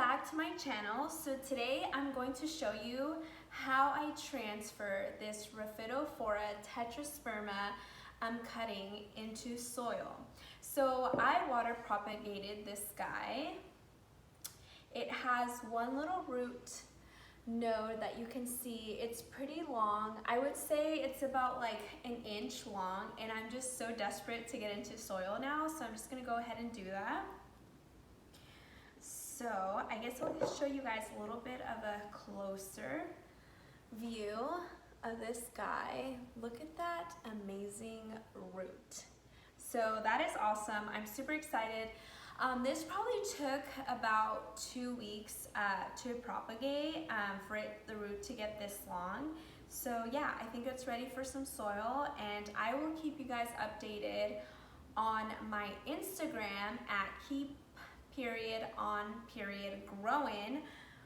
back to my channel. So today I'm going to show you how I transfer this Rhaphidophora tetrasperma cutting into soil. So I water propagated this guy. It has one little root node that you can see. It's pretty long. I would say it's about like an inch long, and I'm just so desperate to get into soil now, so I'm just gonna go ahead and do that. So I guess I'll show you guys a little bit of a closer view of this guy. Look at that amazing root. So that is awesome. I'm super excited. This probably took about 2 weeks to propagate for the root to get this long. So yeah, I think it's ready for some soil, and I will keep you guys updated on my Instagram at keep_on_growing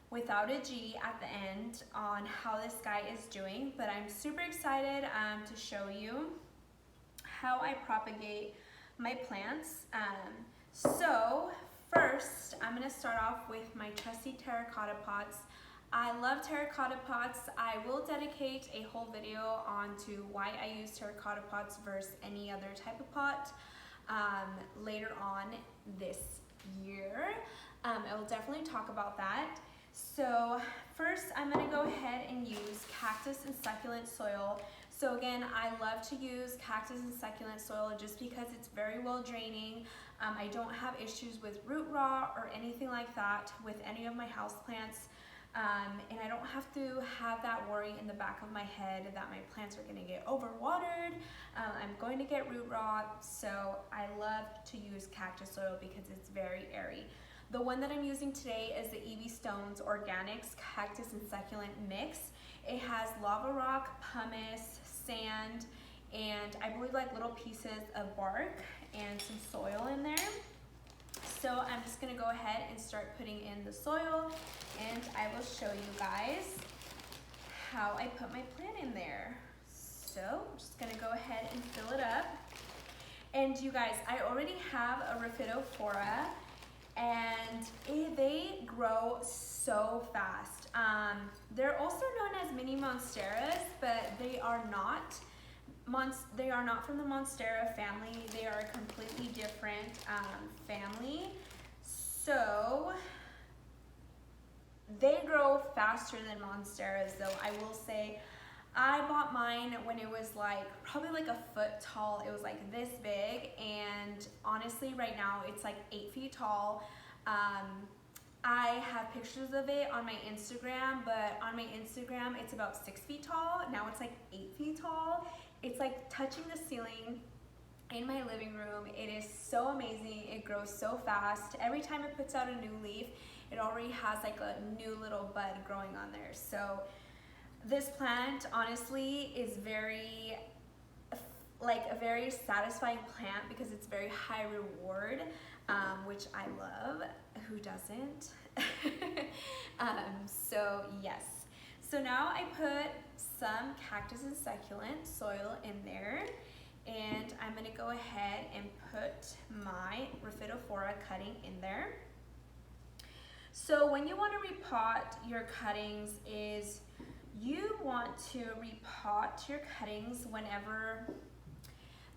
without a G at the end on how this guy is doing. But I'm super excited to show you how I propagate my plants. So first, I'm gonna start off with my trusty terracotta pots. I love terracotta pots. I will dedicate a whole video onto why I use terracotta pots versus any other type of pot later on this year. I will definitely talk about that. So first, I'm gonna go ahead and use cactus and succulent soil. So again, I love to use cactus and succulent soil just because it's very well draining. I don't have issues with root rot or anything like that with any of my houseplants. And I don't have to have that worry in the back of my head that my plants are gonna get overwatered. I'm going to get root rot, so I love to use cactus soil because it's very airy. The one that I'm using today is the EV Stones Organics Cactus and Succulent Mix. It has lava rock, pumice, sand, and I believe like little pieces of bark and some soil in there. So I'm just gonna go ahead and start putting in the soil, and I will show you guys how I put my plant in there. So I'm just gonna go ahead and fill it up. And you guys, I already have a Rhaphidophora, and they grow so fast. They're also known as mini monsteras, but they are not from the monstera family. They are a completely different family. So they grow faster than monsteras, though. I will say I bought mine when it was like probably like a foot tall. It was like this big, and honestly right now it's like 8 feet tall. I have pictures of it on my Instagram, but on my Instagram it's about 6 feet tall. Now it's like 8 feet tall. It's like touching the ceiling in my living room. It is so amazing. It grows so fast. Every time it puts out a new leaf, it already has like a new little bud growing on there. So this plant honestly is very a very satisfying plant because it's very high reward, which I love. Who doesn't? So yes. So now I put some cactus and succulent soil in there, and I'm gonna go ahead and put my Rhaphidophora cutting in there. So when you want to repot your cuttings is you want to repot your cuttings whenever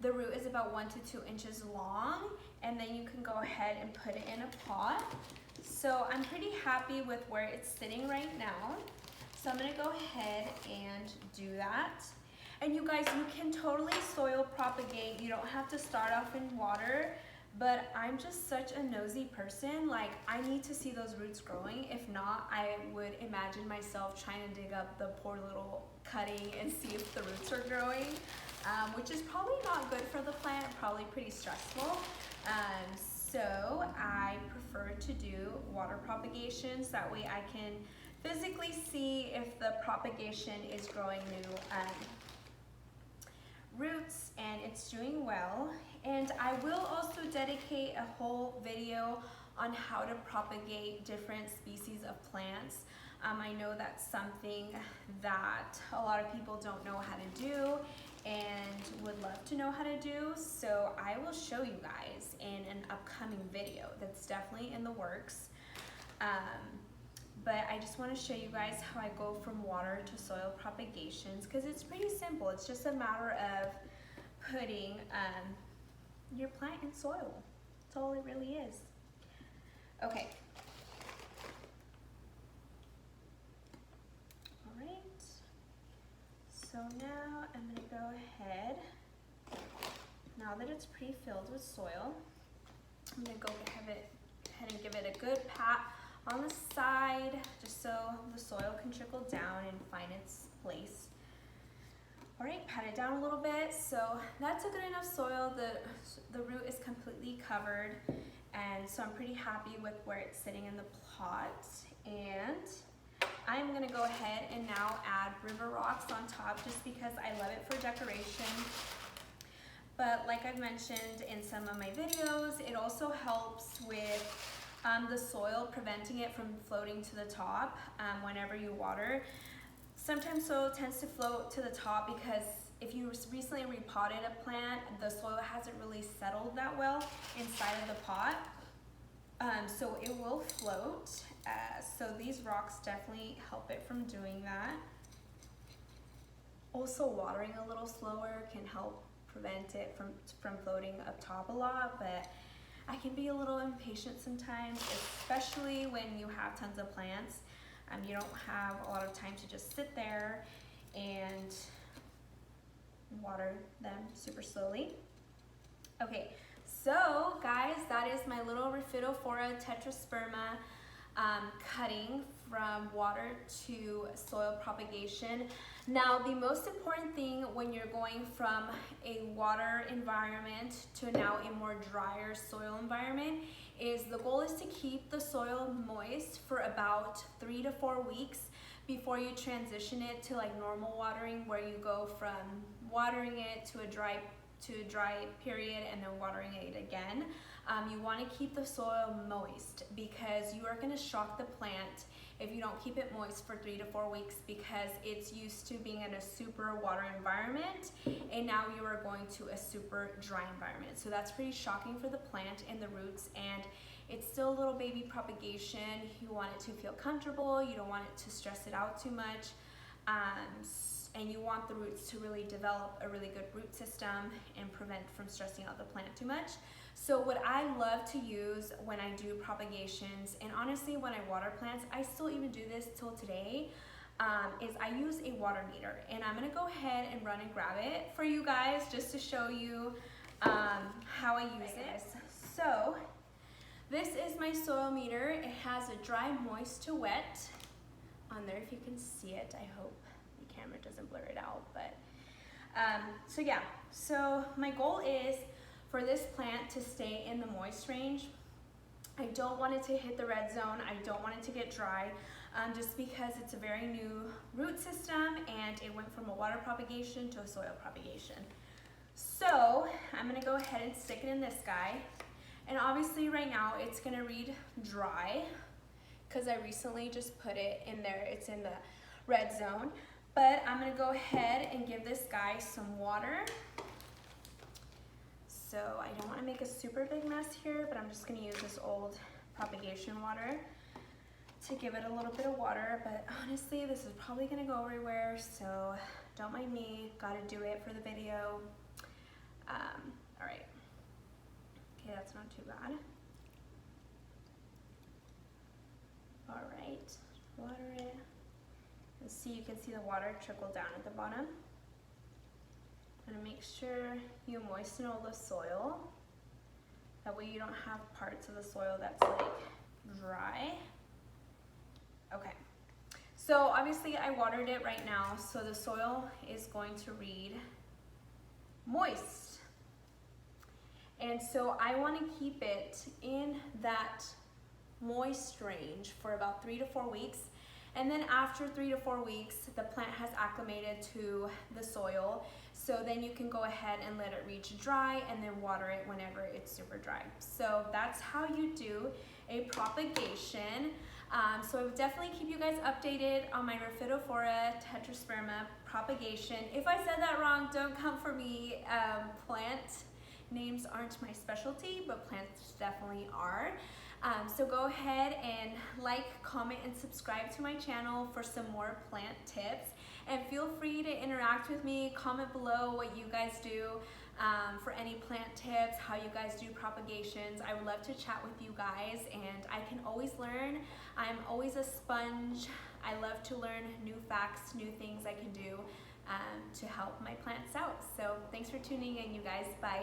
the root is about 1 to 2 inches long, and then you can go ahead and put it in a pot. So I'm pretty happy with where it's sitting right now. So I'm gonna go ahead and do that. And you guys, you can totally soil propagate. You don't have to start off in water, but I'm just such a nosy person. Like, I need to see those roots growing. If not, I would imagine myself trying to dig up the poor little cutting and see if the roots are growing, which is probably not good for the plant, probably pretty stressful. So I prefer to do water propagations. That way I can physically see if the propagation is growing new roots and it's doing well. And I will also dedicate a whole video on how to propagate different species of plants. I know that's something that a lot of people don't know how to do and would love to know how to do, so I will show you guys in an upcoming video that's definitely in the works. But I just want to show you guys how I go from water to soil propagations, because it's pretty simple. It's just a matter of putting your plant in soil. That's all it really is. Okay. All right. So now I'm going to go ahead, now that it's pre-filled with soil, I'm going to go ahead and give it a good pat on the side, just so the soil can trickle down and find its place. All right, pat it down a little bit. So that's a good enough soil. The root is completely covered, and so I'm pretty happy with where it's sitting in the pot. And I'm gonna go ahead and now add river rocks on top, just because I love it for decoration. But like I've mentioned in some of my videos, it also helps with the soil, preventing it from floating to the top whenever you water. Sometimes soil tends to float to the top because if you recently repotted a plant, the soil hasn't really settled that well inside of the pot. So it will float. So these rocks definitely help it from doing that. Also, watering a little slower can help prevent it from floating up top a lot, but I can be a little impatient sometimes, especially when you have tons of plants. You don't have a lot of time to just sit there and water them super slowly. Okay, so guys, that is my little Rhaphidophora tetrasperma cutting from water to soil propagation. Now, the most important thing when you're going from a water environment to now a more drier soil environment is the goal is to keep the soil moist for about 3 to 4 weeks before you transition it to like normal watering, where you go from watering it to a dry period and then watering it again. You want to keep the soil moist because you are going to shock the plant if you don't keep it moist for 3 to 4 weeks, because it's used to being in a super water environment and now you are going to a super dry environment. So that's pretty shocking for the plant and the roots, and it's still a little baby propagation. You want it to feel comfortable, you don't want it to stress it out too much, and you want the roots to really develop a really good root system and prevent from stressing out the plant too much. So what I love to use when I do propagations, and honestly when I water plants, I still even do this till today, is I use a water meter. And I'm gonna go ahead and run and grab it for you guys just to show you how I use it. So this is my soil meter. It has a dry, moist to wet on there, if you can see it. I hope the camera doesn't blur it out, but so yeah, so my goal is for this plant to stay in the moist range. I don't want it to hit the red zone. I don't want it to get dry, just because it's a very new root system and it went from a water propagation to a soil propagation. So I'm gonna go ahead and stick it in this guy. And obviously right now it's gonna read dry because I recently just put it in there. It's in the red zone. But I'm gonna go ahead and give this guy some water. So I don't want to make a super big mess here, but I'm just going to use this old propagation water to give it a little bit of water. But honestly, this is probably going to go everywhere, so don't mind me. Got to do it for the video. All right. Okay, that's not too bad. All right, water it. And see, you can see the water trickle down at the bottom. And make sure you moisten all the soil. That way you don't have parts of the soil that's like dry. Okay, so obviously I watered it right now, so the soil is going to read moist. And so I want to keep it in that moist range for about 3 to 4 weeks. And then after 3 to 4 weeks, the plant has acclimated to the soil. So then you can go ahead and let it reach dry and then water it whenever it's super dry. So that's how you do a propagation. So I would definitely keep you guys updated on my Rhaphidophora tetrasperma propagation. If I said that wrong, don't come for me. Plant names aren't my specialty, but plants definitely are. So go ahead and like, comment, and subscribe to my channel for some more plant tips. And feel free to interact with me, comment below what you guys do for any plant tips, how you guys do propagations. I would love to chat with you guys, and I can always learn. I'm always a sponge. I love to learn new facts, new things I can do to help my plants out. So thanks for tuning in, you guys. Bye.